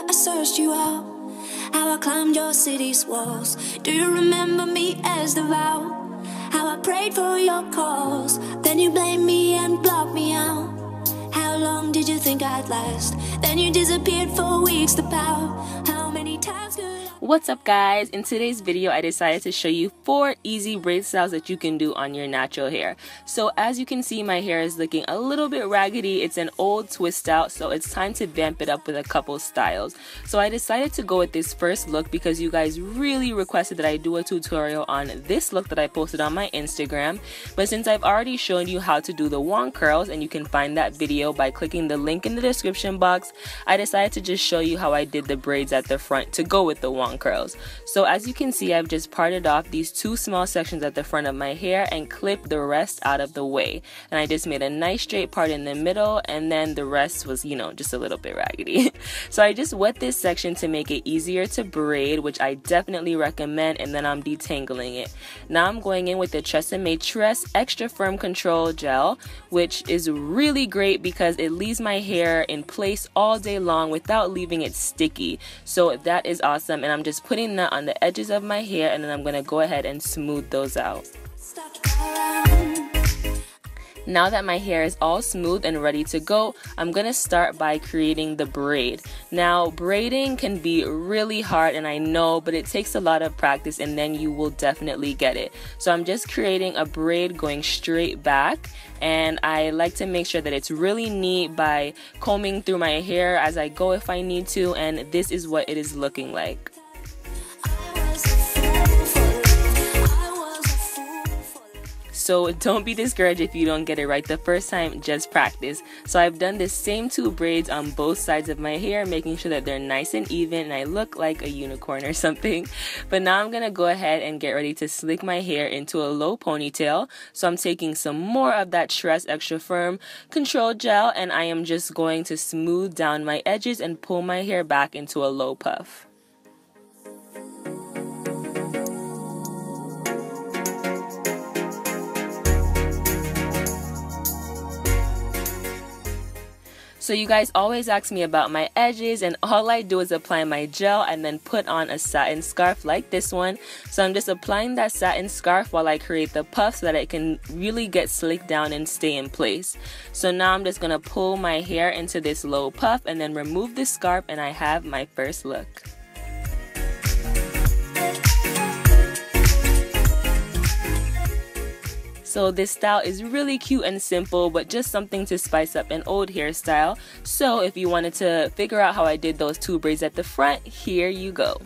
I searched you out? How I climbed your city's walls. Do you remember me as the vow? How I prayed for your cause. Then you blamed me and blocked me out. How long did you think I'd last? Then you disappeared for weeks to pout. How many times could I... What's up, guys? In today's video I decided to show you 4 easy braid styles that you can do on your natural hair. So as you can see, my hair is looking a little bit raggedy. It's an old twist out, so it's time to vamp it up with a couple styles. So I decided to go with this first look because you guys really requested that I do a tutorial on this look that I posted on my Instagram. But since I've already shown you how to do the wand curls, and you can find that video by clicking the link in the description box, I decided to just show you how I did the braids at the front to go with the wand curls. So as you can see, I've just parted off these 2 small sections at the front of my hair and clipped the rest out of the way. And I just made a nice straight part in the middle, and then the rest was, you know, just a little bit raggedy. So I just wet this section to make it easier to braid, which I definitely recommend, and then I'm detangling it. Now I'm going in with the Tresemme Tress Extra Firm Control Gel, which is really great because it leaves my hair in place all day long without leaving it sticky. So that is awesome, and I'm just putting that on the edges of my hair, and then I'm going to go ahead and smooth those out. Now that my hair is all smooth and ready to go, I'm going to start by creating the braid. Now, braiding can be really hard, and I know, but it takes a lot of practice, and then you will definitely get it. So I'm just creating a braid going straight back, and I like to make sure that it's really neat by combing through my hair as I go if I need to, and this is what it is looking like. So don't be discouraged if you don't get it right the first time, just practice. So I've done the same 2 braids on both sides of my hair, making sure that they're nice and even, and I look like a unicorn or something. But now I'm gonna go ahead and get ready to slick my hair into a low ponytail. So I'm taking some more of that Tress Extra Firm Control Gel, and I am just going to smooth down my edges and pull my hair back into a low puff. So you guys always ask me about my edges, and all I do is apply my gel and then put on a satin scarf like this one. So I'm just applying that satin scarf while I create the puff so that it can really get slicked down and stay in place. So now I'm just going to pull my hair into this low puff and then remove the scarf, and I have my first look. So this style is really cute and simple, but just something to spice up an old hairstyle. So if you wanted to figure out how I did those 2 braids at the front, here you go.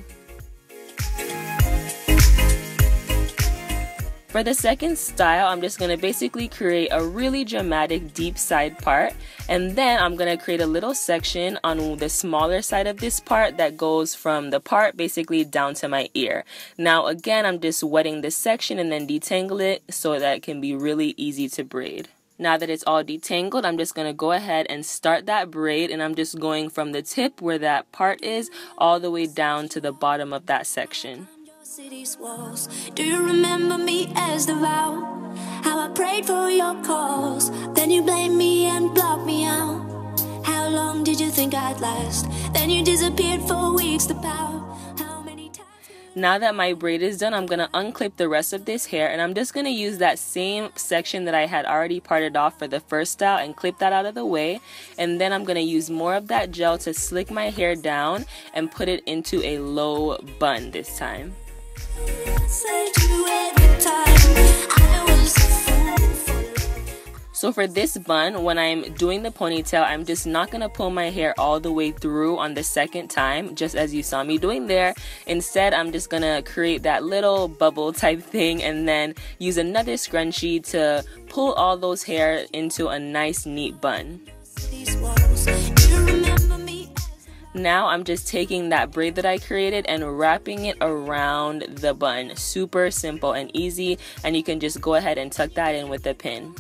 For the second style, I'm just going to basically create a really dramatic deep side part, and then I'm going to create a little section on the smaller side of this part that goes from the part basically down to my ear. Now again, I'm just wetting this section and then detangle it so that it can be really easy to braid. Now that it's all detangled, I'm just going to go ahead and start that braid, and I'm just going from the tip where that part is all the way down to the bottom of that section. City's walls. Do you remember me as the vow? How I prayed for your cause. Then you blamed me and blocked me out. How long did you think I'd last? Then you disappeared for weeks to pout. How many times? Now that my braid is done, I'm going to unclip the rest of this hair, and I'm just going to use that same section that I had already parted off for the first style and clip that out of the way. And then I'm going to use more of that gel to slick my hair down and put it into a low bun this time. So for this bun, when I'm doing the ponytail, I'm just not going to pull my hair all the way through on the second time, just as you saw me doing there. Instead, I'm just going to create that little bubble type thing and then use another scrunchie to pull all those hair into a nice neat bun. Now I'm just taking that braid that I created and wrapping it around the bun. Super simple and easy, and you can just go ahead and tuck that in with a pin.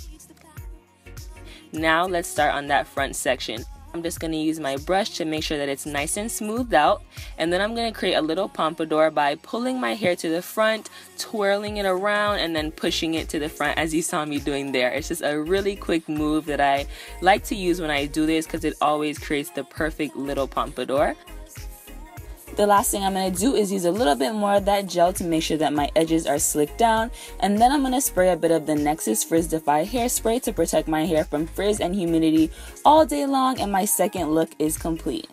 Now let's start on that front section. I'm just going to use my brush to make sure that it's nice and smoothed out, and then I'm going to create a little pompadour by pulling my hair to the front, twirling it around, and then pushing it to the front as you saw me doing there. It's just a really quick move that I like to use when I do this because it always creates the perfect little pompadour. The last thing I'm going to do is use a little bit more of that gel to make sure that my edges are slicked down, and then I'm going to spray a bit of the Nexxus Frizz Defy hairspray to protect my hair from frizz and humidity all day long, and my second look is complete.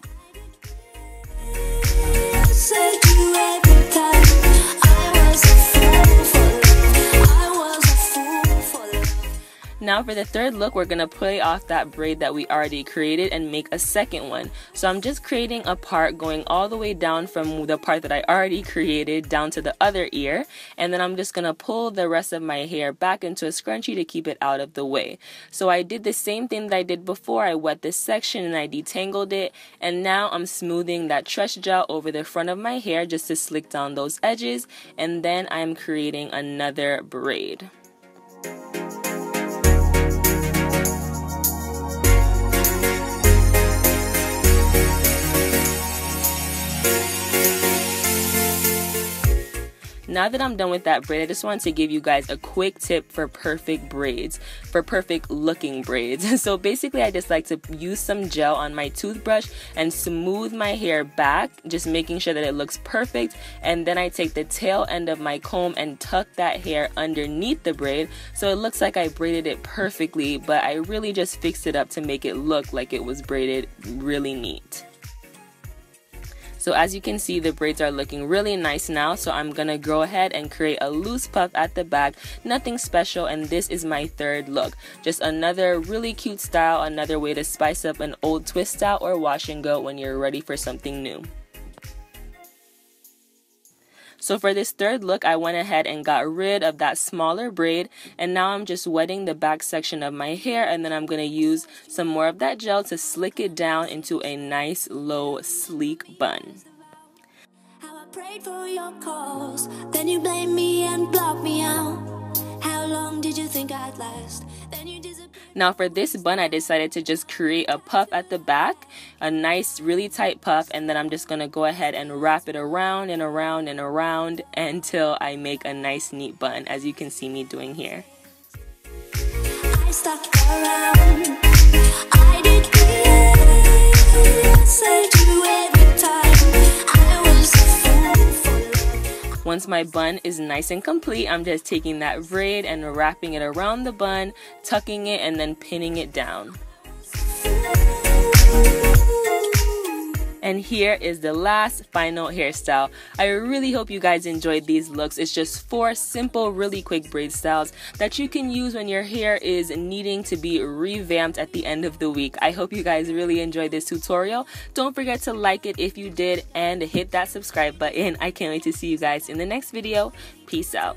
Now for the third look, we're going to play off that braid that we already created and make a second one. So I'm just creating a part going all the way down from the part that I already created down to the other ear, and then I'm just going to pull the rest of my hair back into a scrunchie to keep it out of the way. So I did the same thing that I did before. I wet this section and I detangled it, and now I'm smoothing that Tress gel over the front of my hair just to slick down those edges, and then I'm creating another braid. Now that I'm done with that braid, I just wanted to give you guys a quick tip for perfect braids, for perfect looking braids. So basically I just like to use some gel on my toothbrush and smooth my hair back, just making sure that it looks perfect, and then I take the tail end of my comb and tuck that hair underneath the braid so it looks like I braided it perfectly, but I really just fixed it up to make it look like it was braided really neat. So as you can see, the braids are looking really nice now, so I'm gonna go ahead and create a loose puff at the back, nothing special, and this is my third look. Just another really cute style, another way to spice up an old twist out or wash and go when you're ready for something new. So for this third look, I went ahead and got rid of that smaller braid, and now I'm just wetting the back section of my hair, and then I'm going to use some more of that gel to slick it down into a nice, low, sleek bun. How I prayed for your calls, then you blamed me and blocked me out. How long did you think I'd last? Then you disappeared. Now for this bun, I decided to just create a puff at the back, a nice really tight puff, and then I'm just going to go ahead and wrap it around and around and around until I make a nice neat bun, as you can see me doing here. I stuck around. I did say you every time. I was a fool for love. Once my bun is nice and complete, I'm just taking that braid and wrapping it around the bun, tucking it, and then pinning it down. And here is the last final hairstyle. I really hope you guys enjoyed these looks. It's just 4 simple, really quick braid styles that you can use when your hair is needing to be revamped at the end of the week. I hope you guys really enjoyed this tutorial. Don't forget to like it if you did and hit that subscribe button. I can't wait to see you guys in the next video. Peace out.